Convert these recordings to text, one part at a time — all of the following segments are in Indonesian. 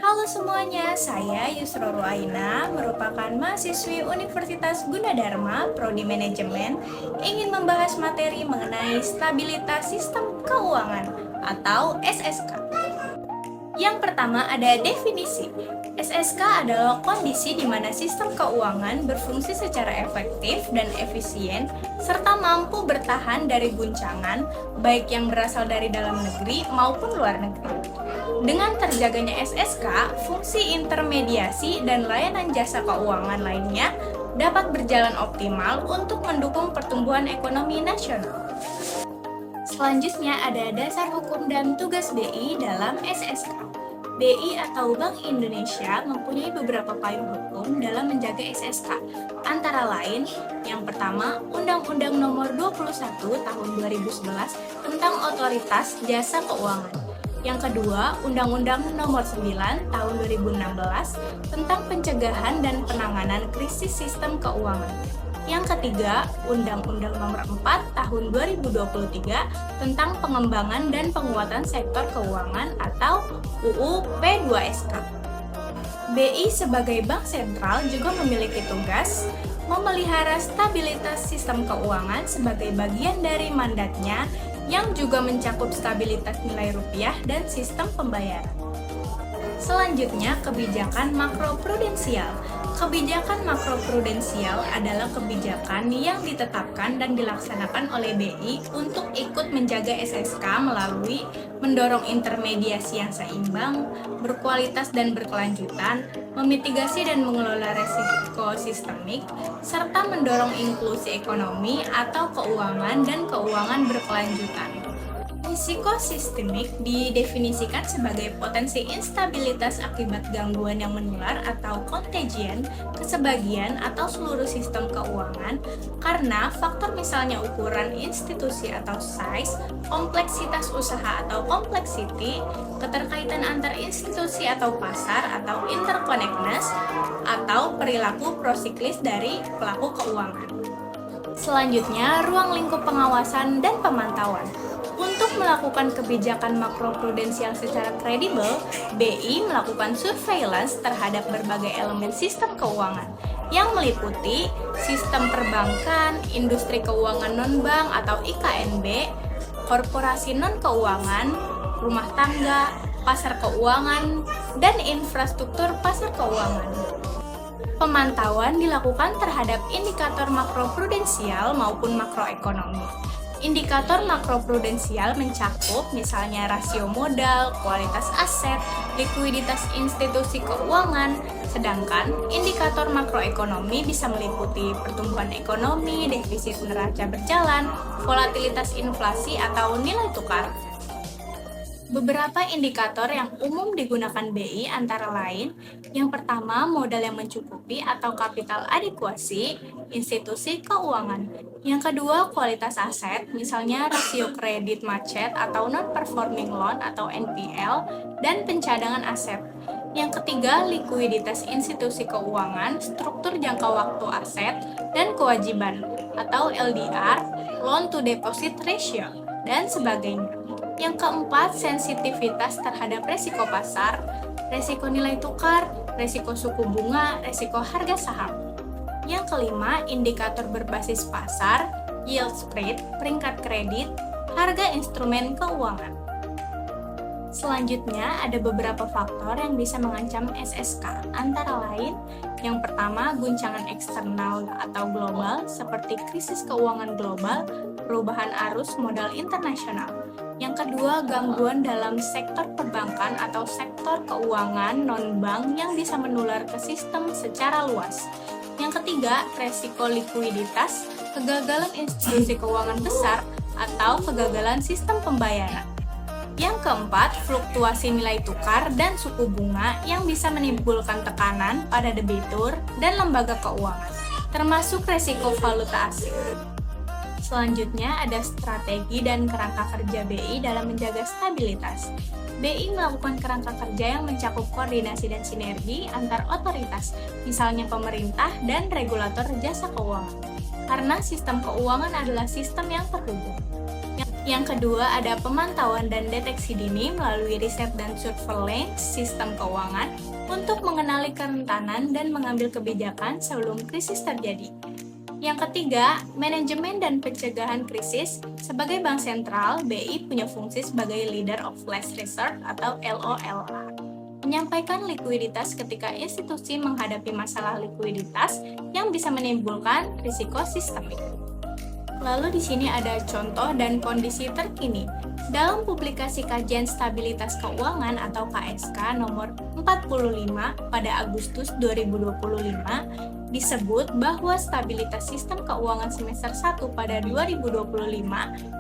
Halo semuanya, saya Yusro Ruaina, merupakan mahasiswi Universitas Gunadarma, Prodi Manajemen, ingin membahas materi mengenai stabilitas sistem keuangan atau SSK. Yang pertama ada definisi. SSK adalah kondisi di mana sistem keuangan berfungsi secara efektif dan efisien serta mampu bertahan dari guncangan baik yang berasal dari dalam negeri maupun luar negeri. Dengan terjaganya SSK, fungsi intermediasi dan layanan jasa keuangan lainnya dapat berjalan optimal untuk mendukung pertumbuhan ekonomi nasional. Selanjutnya ada dasar hukum dan tugas BI dalam SSK. BI atau Bank Indonesia mempunyai beberapa payung hukum dalam menjaga SSK. Antara lain, yang pertama, Undang-Undang Nomor 21 Tahun 2011 tentang Otoritas Jasa Keuangan. Yang kedua, Undang-Undang Nomor 9 Tahun 2016 tentang Pencegahan dan Penanganan Krisis Sistem Keuangan. Yang ketiga, Undang-Undang Nomor 4 Tahun 2023 tentang Pengembangan dan Penguatan Sektor Keuangan atau UU P2SK. BI sebagai bank sentral juga memiliki tugas memelihara stabilitas sistem keuangan sebagai bagian dari mandatnya yang juga mencakup stabilitas nilai rupiah dan sistem pembayaran. Selanjutnya, kebijakan makroprudensial. Kebijakan makroprudensial adalah kebijakan yang ditetapkan dan dilaksanakan oleh BI untuk ikut menjaga SSK melalui mendorong intermediasi yang seimbang, berkualitas dan berkelanjutan, memitigasi dan mengelola resiko sistemik, serta mendorong inklusi ekonomi atau keuangan dan keuangan berkelanjutan. Risiko sistemik didefinisikan sebagai potensi instabilitas akibat gangguan yang menular atau contagion ke sebagian atau seluruh sistem keuangan karena faktor misalnya ukuran institusi atau size, kompleksitas usaha atau complexity, keterkaitan antar institusi atau pasar atau interconnectedness, atau perilaku prosiklis dari pelaku keuangan. Selanjutnya, ruang lingkup pengawasan dan pemantauan. Untuk melakukan kebijakan makroprudensial secara kredibel, BI melakukan surveillance terhadap berbagai elemen sistem keuangan yang meliputi sistem perbankan, industri keuangan non-bank atau IKNB, korporasi non-keuangan, rumah tangga, pasar keuangan, dan infrastruktur pasar keuangan. Pemantauan dilakukan terhadap indikator makroprudensial maupun makroekonomi. Indikator makroprudensial mencakup misalnya rasio modal, kualitas aset, likuiditas institusi keuangan, sedangkan indikator makroekonomi bisa meliputi pertumbuhan ekonomi, defisit neraca berjalan, volatilitas inflasi atau nilai tukar. Beberapa indikator yang umum digunakan BI antara lain, yang pertama modal yang mencukupi atau capital adequacy institusi keuangan. Yang kedua kualitas aset, misalnya rasio kredit macet atau non-performing loan atau NPL, dan pencadangan aset. Yang ketiga likuiditas institusi keuangan, struktur jangka waktu aset, dan kewajiban atau LDR, loan to deposit ratio, dan sebagainya. Yang keempat, sensitivitas terhadap resiko pasar, resiko nilai tukar, resiko suku bunga, resiko harga saham. Yang kelima, indikator berbasis pasar, yield spread, peringkat kredit, harga instrumen keuangan. Selanjutnya, ada beberapa faktor yang bisa mengancam SSK, antara lain, yang pertama, guncangan eksternal atau global, seperti krisis keuangan global, perubahan arus modal internasional. Yang kedua, gangguan dalam sektor perbankan atau sektor keuangan non-bank yang bisa menular ke sistem secara luas. Yang ketiga, resiko likuiditas, kegagalan institusi keuangan besar, atau kegagalan sistem pembayaran. Yang keempat, fluktuasi nilai tukar dan suku bunga yang bisa menimbulkan tekanan pada debitur dan lembaga keuangan, termasuk resiko valuta asing. Selanjutnya ada strategi dan kerangka kerja BI dalam menjaga stabilitas. BI melakukan kerangka kerja yang mencakup koordinasi dan sinergi antar otoritas, misalnya pemerintah dan regulator jasa keuangan. Karena sistem keuangan adalah sistem yang terhubung. Yang kedua ada pemantauan dan deteksi dini melalui riset dan surveillance sistem keuangan untuk mengenali kerentanan dan mengambil kebijakan sebelum krisis terjadi. Yang ketiga, manajemen dan pencegahan krisis. Sebagai bank sentral, BI punya fungsi sebagai leader of last resort atau LOLA. Menyampaikan likuiditas ketika institusi menghadapi masalah likuiditas yang bisa menimbulkan risiko sistemik. Lalu di sini ada contoh dan kondisi terkini. Dalam publikasi Kajian Stabilitas Keuangan atau KSK nomor 45 pada Agustus 2025 disebut bahwa stabilitas sistem keuangan semester 1 pada 2025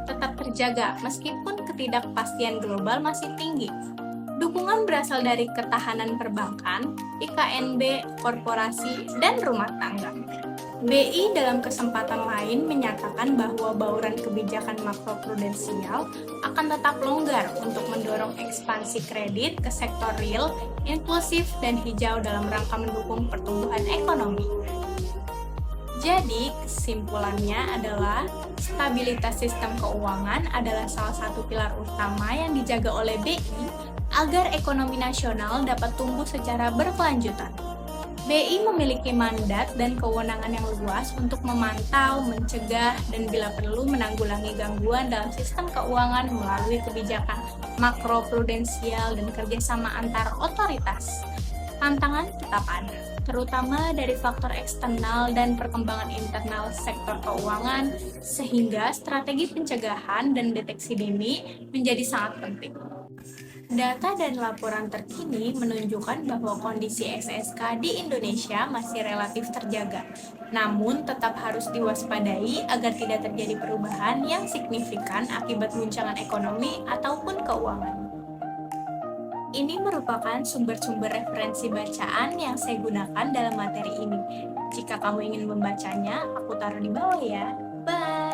tetap terjaga meskipun ketidakpastian global masih tinggi. Dukungan berasal dari ketahanan perbankan, IKNB, korporasi, dan rumah tangga. BI dalam kesempatan lain menyatakan bahwa bauran kebijakan makroprudensial akan tetap longgar untuk mendorong ekspansi kredit ke sektor real, inklusif, dan hijau dalam rangka mendukung pertumbuhan ekonomi. Jadi, kesimpulannya adalah stabilitas sistem keuangan adalah salah satu pilar utama yang dijaga oleh BI agar ekonomi nasional dapat tumbuh secara berkelanjutan. BI memiliki mandat dan kewenangan yang luas untuk memantau, mencegah, dan bila perlu menanggulangi gangguan dalam sistem keuangan melalui kebijakan makroprudensial dan kerjasama antar otoritas. Tantangan tetap ada, terutama dari faktor eksternal dan perkembangan internal sektor keuangan, sehingga strategi pencegahan dan deteksi dini menjadi sangat penting. Data dan laporan terkini menunjukkan bahwa kondisi SSK di Indonesia masih relatif terjaga, namun tetap harus diwaspadai agar tidak terjadi perubahan yang signifikan akibat guncangan ekonomi ataupun keuangan. Ini merupakan sumber-sumber referensi bacaan yang saya gunakan dalam materi ini. Jika kamu ingin membacanya, aku taruh di bawah ya. Bye!